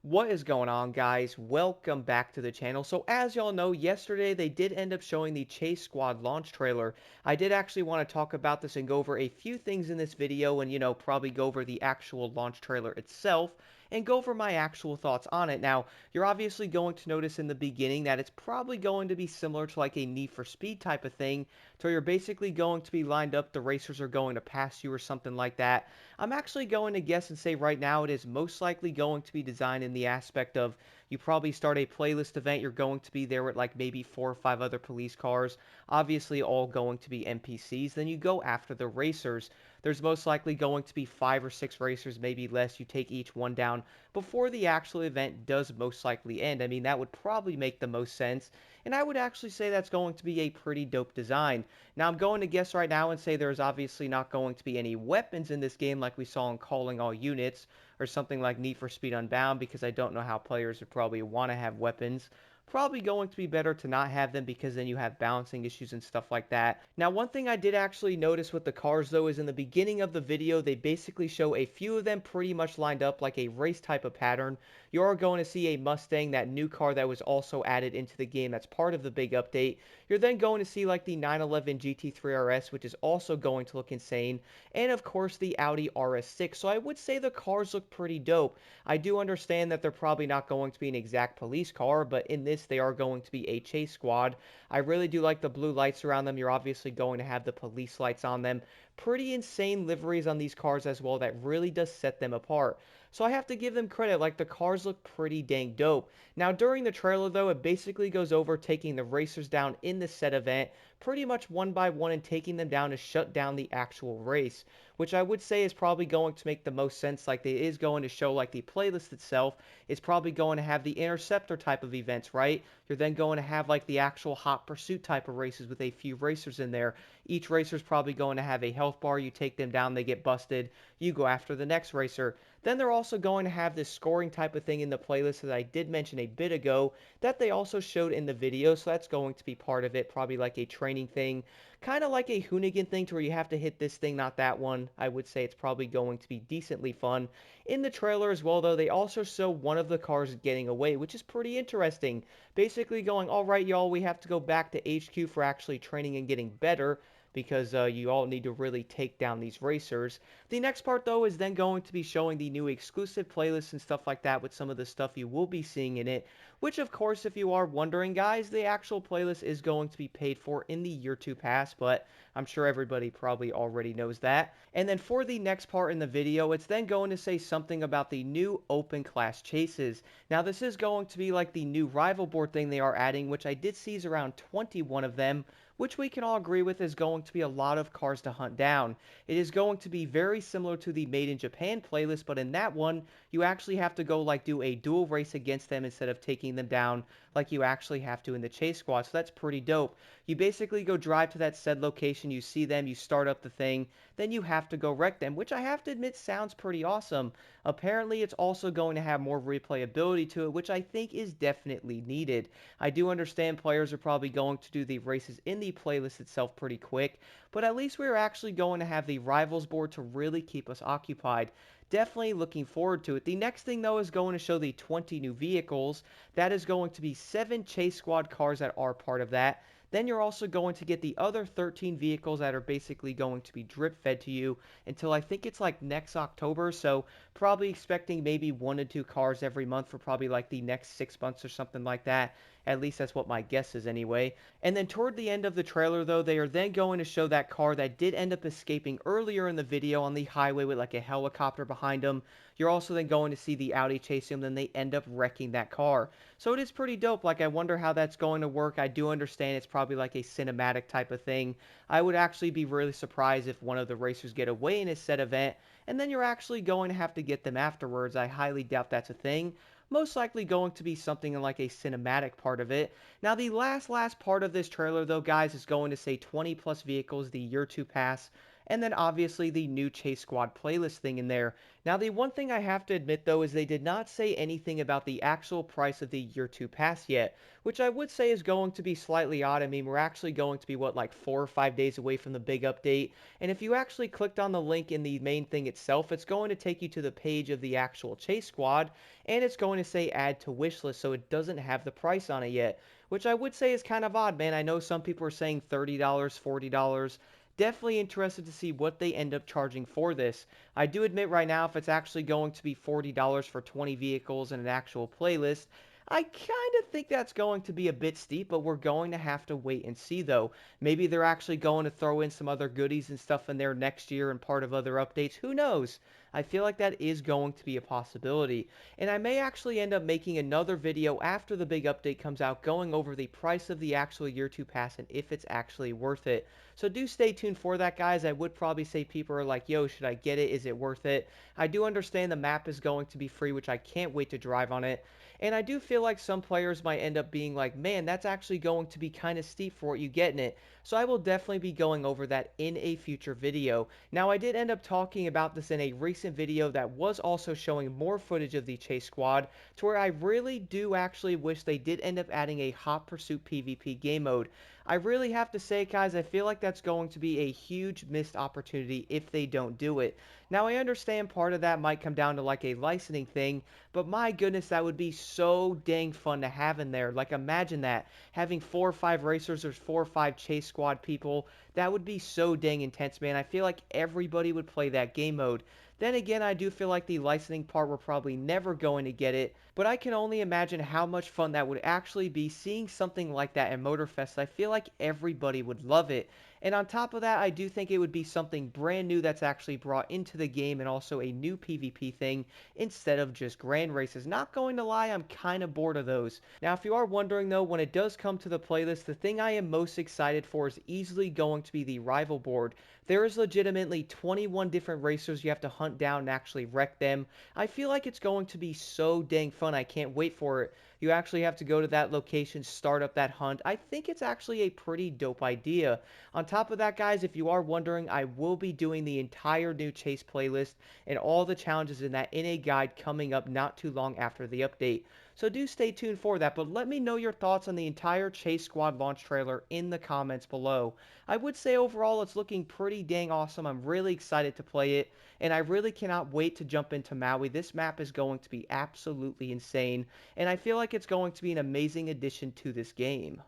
What is going on, guys? Welcome back to the channel. So as y'all know, yesterday they did end up showing the Chase Squad launch trailer. I did actually want to talk about this and go over a few things in this video and, probably go over the actual launch trailer itself and go over my actual thoughts on it. Now, you're obviously going to notice in the beginning that it's probably going to be similar to like a Need for Speed type of thing, so you're basically going to be lined up, the racers are going to pass you or something like that. I'm actually going to guess and say right now it is most likely going to be designed in the aspect of you probably start a playlist event, you're going to be there with like maybe 4 or 5 other police cars, obviously all going to be NPCs, then you go after the racers. There's most likely going to be 5 or 6 racers, maybe less. You take each one down before the actual event does most likely end. I mean, that would probably make the most sense, and I would actually say that's going to be a pretty dope design. Now, I'm going to guess right now and say there's obviously not going to be any weapons in this game like we saw in Calling All Units or something like Need for Speed Unbound, because I don't know how players would probably want to have weapons. Probably going to be better to not have them because then you have balancing issues and stuff like that. Now, one thing I did actually notice with the cars though is in the beginning of the video, they basically show a few of them pretty much lined up like a race type of pattern. You are going to see a Mustang, that new car that was also added into the game that's part of the big update. You're then going to see like the 911 GT3 RS, which is also going to look insane, and of course the Audi RS6. So I would say the cars look pretty dope. I do understand that they're probably not going to be an exact police car, but in this they are going to be a chase squad. I really do like the blue lights around them. You're obviously going to have the police lights on them. Pretty insane liveries on these cars as well that really does set them apart. So I have to give them credit, like the cars look pretty dang dope. Now during the trailer though, it basically goes over taking the racers down in the set event, pretty much one by one, and taking them down to shut down the actual race, which I would say is probably going to make the most sense. Like it is going to show like the playlist itself is probably going to have the interceptor type of events, right? You're then going to have like the actual hot pursuit type of races with a few racers in there. Each racer is probably going to have a health bar. You take them down, they get busted. You go after the next racer. Then they're also going to have this scoring type of thing in the playlist that I did mention a bit ago that they also showed in the video. So that's going to be part of it, probably like a training thing, kind of like a Hoonigan thing to where you have to hit this thing, not that one. I would say it's probably going to be decently fun. In the trailer as well, though, they also show one of the cars getting away, which is pretty interesting. Basically going, all right, y'all, we have to go back to HQ for actually training and getting better, because you all need to really take down these racers. The next part, though, is then going to be showing the new exclusive playlists and stuff like that with some of the stuff you will be seeing in it, which, of course, if you are wondering, guys, the actual playlist is going to be paid for in the Year 2 Pass, but I'm sure everybody probably already knows that. And then for the next part in the video, it's then going to say something about the new open class chases. Now, this is going to be like the new rival board thing they are adding, which I did see is around 21 of them, which we can all agree with is going to be a lot of cars to hunt down. It is going to be very similar to the Made in Japan playlist, but in that one, you actually have to go like do a dual race against them instead of taking them down like you actually have to in the chase squad. So that's pretty dope. You basically go drive to that said location, you see them, you start up the thing, then you have to go wreck them, which I have to admit sounds pretty awesome. Apparently, it's also going to have more replayability to it, which I think is definitely needed. I do understand players are probably going to do the races in the playlist itself pretty quick, but at least we're actually going to have the rivals board to really keep us occupied. Definitely looking forward to it. The next thing, though, is going to show the 20 new vehicles. That is going to be 7 chase squad cars that are part of that. Then you're also going to get the other 13 vehicles that are basically going to be drip fed to you until I think it's like next October. So probably expecting maybe 1 to 2 cars every month for probably like the next 6 months or something like that. At least that's what my guess is anyway. And then toward the end of the trailer, though, they are then going to show that car that did end up escaping earlier in the video on the highway with like a helicopter behind them. You're also then going to see the Audi chasing them, then they end up wrecking that car. So it is pretty dope. Like, I wonder how that's going to work. I do understand it's probably like a cinematic type of thing. I would actually be really surprised if one of the racers get away in a set event, and then you're actually going to have to get them afterwards. I highly doubt that's a thing. Most likely going to be something in like a cinematic part of it. Now, the last part of this trailer, though, guys, is going to say 20 plus vehicles, the Year 2 Pass, and then obviously the new Chase Squad playlist thing in there. Now, the one thing I have to admit though is they did not say anything about the actual price of the Year 2 pass yet, which I would say is going to be slightly odd. I mean, we're actually going to be, what, like 4 or 5 days away from the big update, and if you actually clicked on the link in the main thing itself, it's going to take you to the page of the actual Chase Squad, and it's going to say add to wishlist, so it doesn't have the price on it yet, which I would say is kind of odd, man. I know some people are saying $30, $40. Definitely interested to see what they end up charging for this. I do admit right now, if it's actually going to be $40 for 20 vehicles and an actual playlist, I kind of think that's going to be a bit steep, but we're going to have to wait and see though. Maybe they're actually going to throw in some other goodies and stuff in there next year and part of other updates. Who knows? I feel like that is going to be a possibility. And I may actually end up making another video after the big update comes out going over the price of the actual Year 2 pass and if it's actually worth it. So do stay tuned for that, guys. I would probably say people are like, yo, should I get it? Is it worth it? I do understand the map is going to be free, which I can't wait to drive on it. And I do feel like some players might end up being like, man, that's actually going to be kind of steep for what you get in it. So I will definitely be going over that in a future video. Now, I did end up talking about this in a recent video that was also showing more footage of the Chase Squad, to where I really do actually wish they did end up adding a Hot Pursuit PvP game mode. I really have to say, guys, I feel like that's going to be a huge missed opportunity if they don't do it. Now, I understand part of that might come down to like a licensing thing, but my goodness, that would be so dang fun to have in there. Like, imagine that, having 4 or 5 racers or 4 or 5 Chase Squad people. That would be so dang intense, man. I feel like everybody would play that game mode. Then again, I do feel like the licensing part, we're probably never going to get it, but I can only imagine how much fun that would actually be seeing something like that at Motorfest. I feel like everybody would love it. And on top of that, I do think it would be something brand new that's actually brought into the game, and also a new PvP thing instead of just grand races. Not going to lie, I'm kind of bored of those. Now, if you are wondering though, when it does come to the playlist, the thing I am most excited for is easily going to be the rival board. There is legitimately 21 different racers you have to hunt down and actually wreck them. I feel like it's going to be so dang fun. I can't wait for it. You actually have to go to that location, start up that hunt. I think it's actually a pretty dope idea. On top of that, guys, if you are wondering, I will be doing the entire new Chase playlist and all the challenges in that in a guide coming up not too long after the update. So do stay tuned for that, but let me know your thoughts on the entire Chase Squad launch trailer in the comments below. I would say overall it's looking pretty dang awesome. I'm really excited to play it, and I really cannot wait to jump into Maui. This map is going to be absolutely insane, and I feel like it's going to be an amazing addition to this game.